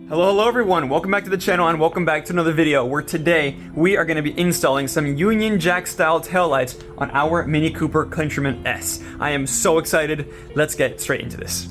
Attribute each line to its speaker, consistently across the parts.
Speaker 1: Hello everyone, welcome back to the channel and welcome back to another video where today we are going to be installing some Union Jack style taillights on our Mini Cooper Countryman S. I am so excited, let's get straight into this.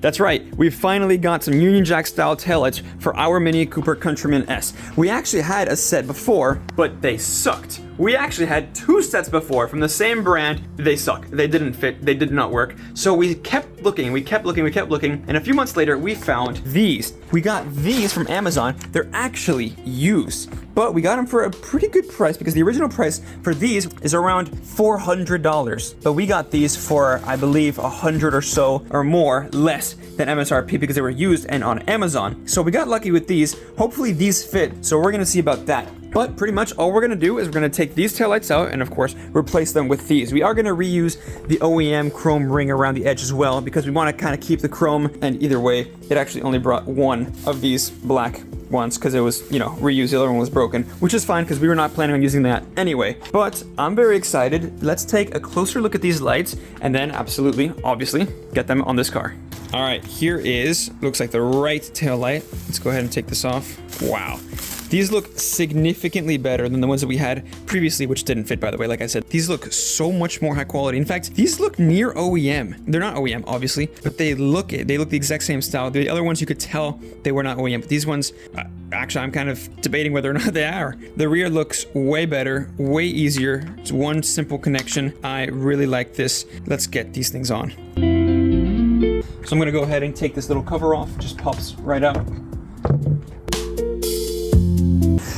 Speaker 1: That's right, we finally got some Union Jack style taillights for our Mini Cooper Countryman S. We actually had a set before, but they sucked. We actually had two sets before from the same brand. They suck. They didn't fit. They did not work. So we kept looking, and a few months later we found these. We got these from Amazon. They're actually used, but we got them for a pretty good price because the original price for these is around $400. But we got these for, I believe, $100 or so or more less than MSRP because they were used and on Amazon. So we got lucky with these. Hopefully these fit. So we're gonna see about that. But pretty much all we're gonna do is we're gonna take these taillights out and of course replace them with these. We are gonna reuse the OEM chrome ring around the edge as well because we wanna kind of keep the chrome, and either way, it actually only brought one of these black ones because it was, reused. The other one was broken, which is fine because we were not planning on using that anyway. But I'm very excited. Let's take a closer look at these lights and then obviously, get them on this car. All right, here looks like the right tail light. Let's go ahead and take this off. Wow. These look significantly better than the ones that we had previously, which didn't fit, by the way. Like I said, these look so much more high quality. In fact, these look near OEM. They're not OEM, obviously, but they look the exact same style. The other ones, you could tell they were not OEM, but these ones, actually, I'm kind of debating whether or not they are. The rear looks way better, way easier. It's one simple connection. I really like this. Let's get these things on. So I'm gonna go ahead and take this little cover off. Just pops right out.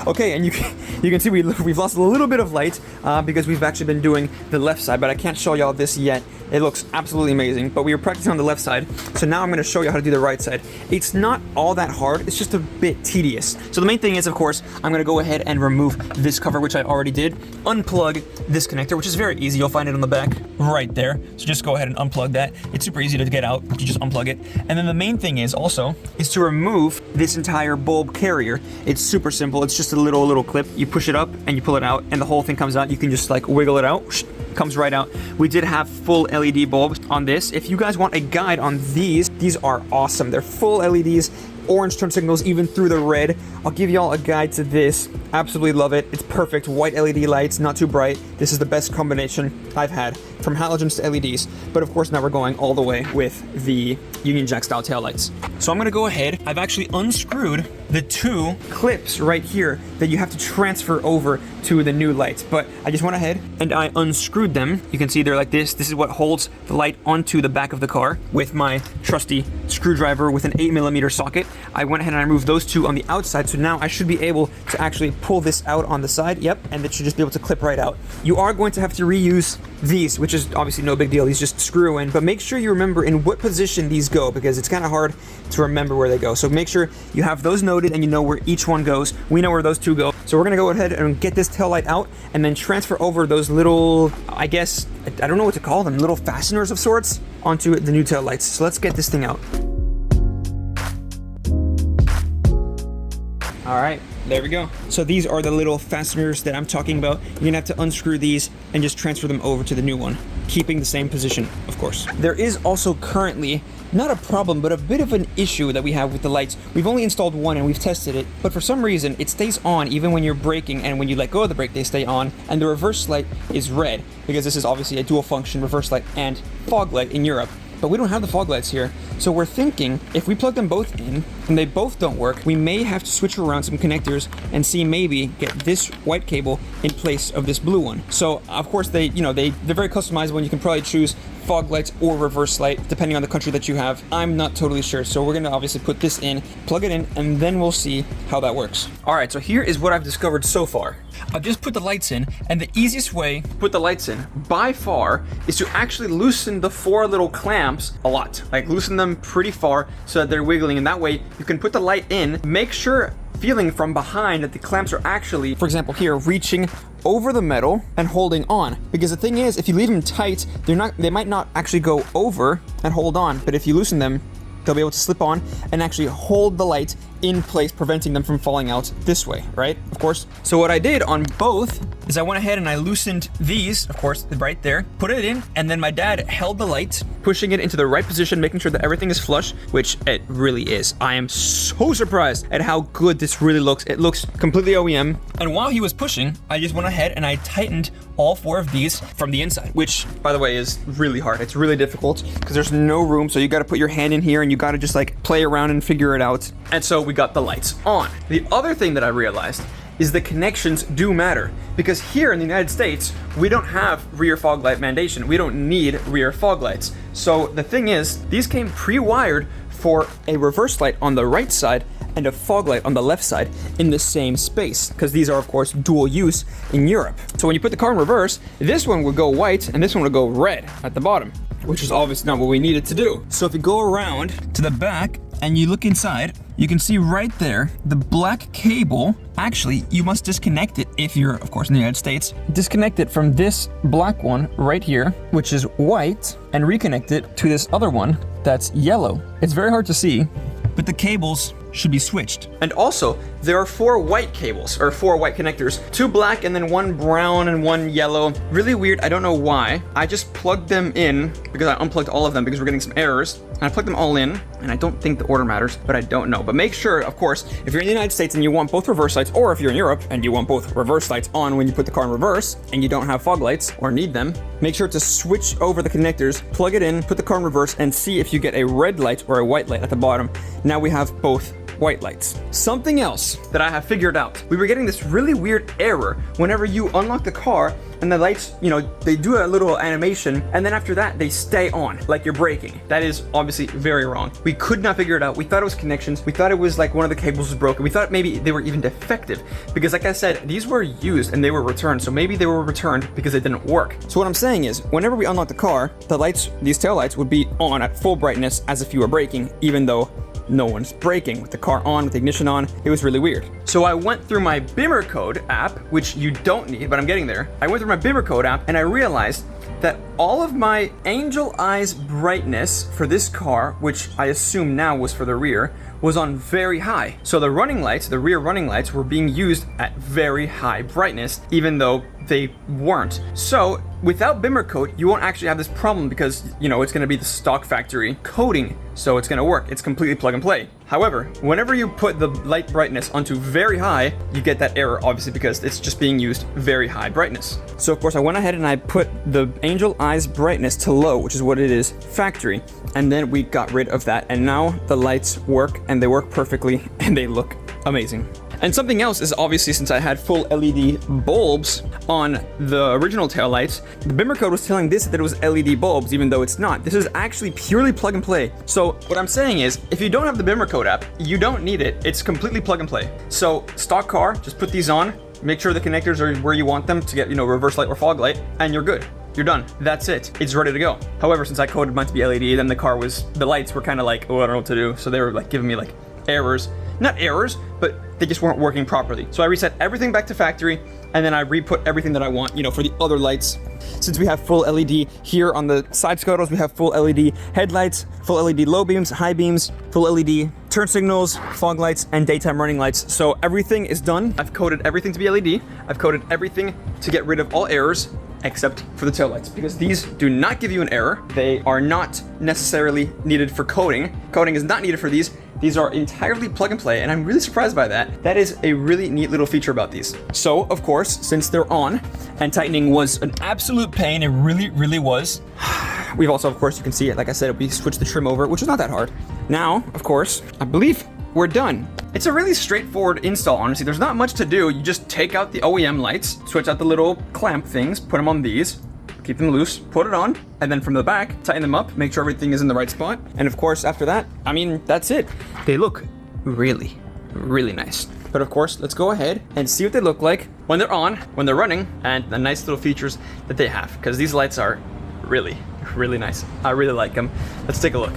Speaker 1: Okay, and you can see we've lost a little bit of light because we've actually been doing the left side, but I can't show y'all this yet. It looks absolutely amazing, but we were practicing on the left side, so now I'm going to show you how to do the right side. It's not all that hard, it's just a bit tedious. So the main thing is, of course, I'm going to go ahead and remove this cover, which I already did, unplug this connector, which is very easy. You'll find it on the back right there. So just go ahead and unplug that. It's super easy to get out. You just unplug it. And then the main thing is to remove this entire bulb carrier. It's super simple. It's just a little clip. You push it up and you pull it out and the whole thing comes out. You can just like wiggle it out. Comes right out. We did have full LED bulbs on this. If you guys want a guide on these are awesome. They're full LEDs, orange turn signals even through the red. I'll give y'all a guide to this. Absolutely love it. It's perfect. White LED lights, not too bright. This is the best combination I've had, from halogens to LEDs. But of course now we're going all the way with the Union Jack style taillights. So I'm gonna go ahead. I've actually unscrewed the two clips right here that you have to transfer over to the new lights. But I just went ahead and I unscrewed them. You can see they're like this. This is what holds the light onto the back of the car with my trusty screwdriver with an 8mm socket. I went ahead and I removed those two on the outside, so now I should be able to actually pull this out on the side. Yep, and it should just be able to clip right out. You are going to have to reuse these, which is obviously no big deal. These just screw in, but make sure you remember in what position these go because it's kind of hard to remember where they go. So make sure you have those noted and you know where each one goes. We know where those two go. So we're gonna go ahead and get this tail light out and then transfer over those little, I guess, I don't know what to call them, little fasteners of sorts onto the new tail lights. So let's get this thing out. All right, there we go. So these are the little fasteners that I'm talking about. You're gonna have to unscrew these and just transfer them over to the new one, keeping the same position, of course. There is also currently not a problem, but a bit of an issue that we have with the lights. We've only installed one and we've tested it, but for some reason it stays on even when you're braking, and when you let go of the brake, they stay on, and the reverse light is red because this is obviously a dual function reverse light and fog light in Europe. But we don't have the fog lights here. So we're thinking if we plug them both in and they both don't work, we may have to switch around some connectors and see maybe get this white cable in place of this blue one. So of course they're very customizable and you can probably choose fog lights or reverse light depending on the country that you have. I'm not totally sure. So we're gonna obviously put this in, plug it in, and then we'll see how that works. All right, so here is what I've discovered so far. I've just put the lights in, and the easiest way to put the lights in by far is to actually loosen the four little clamps a lot. Like loosen them pretty far so that they're wiggling, and that way you can put the light in. Make sure, feeling from behind, that the clamps are actually, for example here, reaching over the metal and holding on. Because the thing is, if you leave them tight, they might not actually go over and hold on, but if you loosen them, they'll be able to slip on and actually hold the light in place, preventing them from falling out this way, right? Of course. So what I did on both is I went ahead and I loosened these, of course, right there, put it in, and then my dad held the light, pushing it into the right position, making sure that everything is flush, which it really is. I am so surprised at how good this really looks. It looks completely OEM. And while he was pushing, I just went ahead and I tightened all 4 of these from the inside, which, by the way, is really hard. It's really difficult because there's no room, so you got to put your hand in here and you got to just like play around and figure it out. And so we got the lights on. The other thing that I realized is the connections do matter, because here in the United States, we don't have rear fog light mandation. We don't need rear fog lights. So the thing is, these came pre-wired for a reverse light on the right side and a fog light on the left side in the same space, because these are of course dual use in Europe. So when you put the car in reverse, this one would go white and this one would go red at the bottom, which is obviously not what we needed to do. So if you go around to the back and you look inside, you can see right there, the black cable, actually, you must disconnect it if you're, of course, in the United States. Disconnect it from this black one right here, which is white, and reconnect it to this other one that's yellow. It's very hard to see, but the cables should be switched. And also, there are 4 white cables, or 4 white connectors, 2 black and then 1 brown and 1 yellow. Really weird, I don't know why. I just plugged them in because I unplugged all of them because we're getting some errors. And I plugged them all in, and I don't think the order matters, but I don't know. But make sure, of course, if you're in the United States and you want both reverse lights, or if you're in Europe and you want both reverse lights on when you put the car in reverse and you don't have fog lights or need them, make sure to switch over the connectors, plug it in, put the car in reverse, and see if you get a red light or a white light at the bottom. Now we have both white lights. Something else that I have figured out. We were getting this really weird error whenever you unlock the car and the lights, you know, they do a little animation and then after that they stay on like you're braking. That is obviously very wrong. We could not figure it out. We thought it was connections. We thought it was like one of the cables was broken. We thought maybe they were even defective because like I said, these were used and they were returned. So maybe they were returned because they didn't work. So what I'm saying is whenever we unlock the car, the lights, these tail lights would be on at full brightness as if you were braking, even though no one's braking with the car on, with the ignition on. It was really weird. So I went through my Bimmer code app, which you don't need, but I'm getting there. I went through my Bimmer code app and I realized that all of my angel eyes brightness for this car, which I assume now was for the rear, was on very high. So the running lights, the rear running lights, were being used at very high brightness, even though they weren't. So without Bimmer code, you won't actually have this problem because, you know, it's gonna be the stock factory coding, so it's gonna work. It's completely plug and play. However, whenever you put the light brightness onto very high, you get that error, obviously, because it's just being used very high brightness. So of course I went ahead and I put the angel eyes brightness to low, which is what it is, factory. And then we got rid of that. And now the lights work and they work perfectly and they look amazing. And something else is obviously since I had full LED bulbs on the original taillights, the Bimmer code was telling this that it was LED bulbs, even though it's not. This is actually purely plug and play. So what I'm saying is, if you don't have the Bimmer code app, you don't need it. It's completely plug and play. So stock car, just put these on, make sure the connectors are where you want them to get, you know, reverse light or fog light, and you're good. You're done. That's it. It's ready to go. However, since I coded mine to be LED, then the lights were kind of like, oh, I don't know what to do. So they were like giving me like errors. Not errors, but they just weren't working properly. So I reset everything back to factory, and then I re-put everything that I want, you know, for the other lights. Since we have full LED here on the side scuttles, we have full LED headlights, full LED low beams, high beams, full LED turn signals, fog lights, and daytime running lights. So everything is done. I've coded everything to be LED. I've coded everything to get rid of all errors, except for the taillights, because these do not give you an error. They are not necessarily needed for coding. Coding is not needed for these. These are entirely plug and play, and I'm really surprised by that. That is a really neat little feature about these. So, of course, since they're on, and tightening was an absolute pain, it really, really was. We've also, of course, you can see it, like I said, we switched the trim over, which is not that hard. Now, of course, I believe we're done. It's a really straightforward install, honestly. There's not much to do. You just take out the OEM lights, switch out the little clamp things, put them on these, keep them loose, put it on, and then from the back, tighten them up, make sure everything is in the right spot. And of course, after that, I mean, that's it. They look really, really nice. But of course, let's go ahead and see what they look like when they're on, when they're running, and the nice little features that they have, because these lights are really, really nice. I really like them. Let's take a look.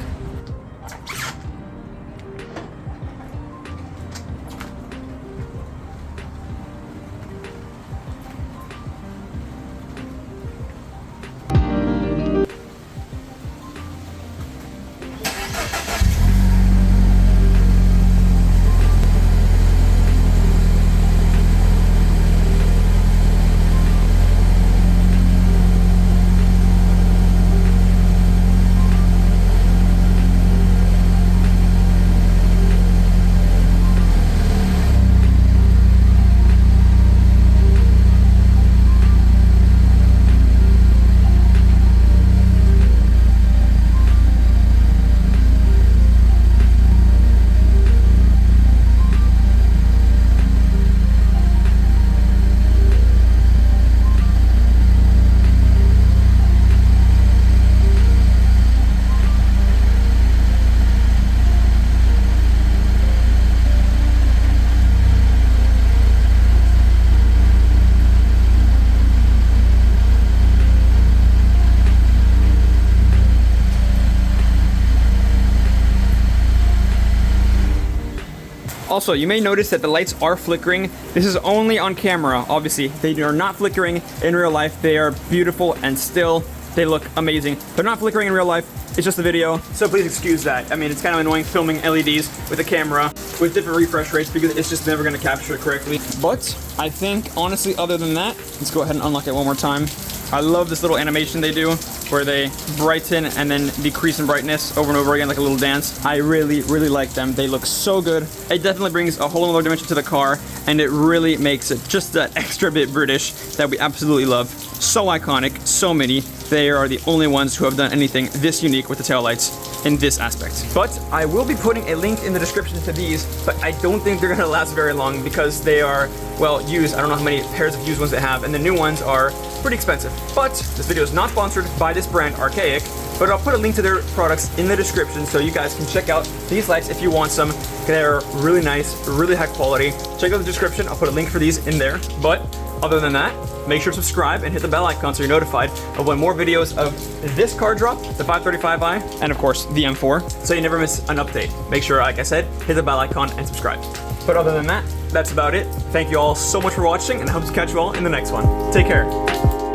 Speaker 1: Also, you may notice that the lights are flickering. This is only on camera, obviously. They are not flickering in real life. They are beautiful and still, they look amazing. They're not flickering in real life. It's just a video, so please excuse that. I mean, it's kind of annoying filming LEDs with a camera with different refresh rates because it's just never going to capture it correctly. But I think, honestly, other than that, let's go ahead and unlock it one more time. I love this little animation they do where they brighten and then decrease in brightness over and over again like a little dance. I really, really like them. They look so good. It definitely brings a whole other dimension to the car, and it really makes it just that extra bit British that we absolutely love. So iconic, so many. They are the only ones who have done anything this unique with the taillights in this aspect. But I will be putting a link in the description to these, but I don't think they're gonna last very long because they are, well, used. I don't know how many pairs of used ones they have, and the new ones are pretty expensive. But this video is not sponsored by this brand, Archaic, but I'll put a link to their products in the description so you guys can check out these lights if you want some. They're really nice, really high quality. Check out the description. I'll put a link for these in there. But other than that, make sure to subscribe and hit the bell icon so you're notified of when more videos of this car drop, the 535i, and of course the M4, so you never miss an update. Make sure, like I said, hit the bell icon and subscribe. But other than that, that's about it. Thank you all so much for watching, and I hope to catch you all in the next one. Take care.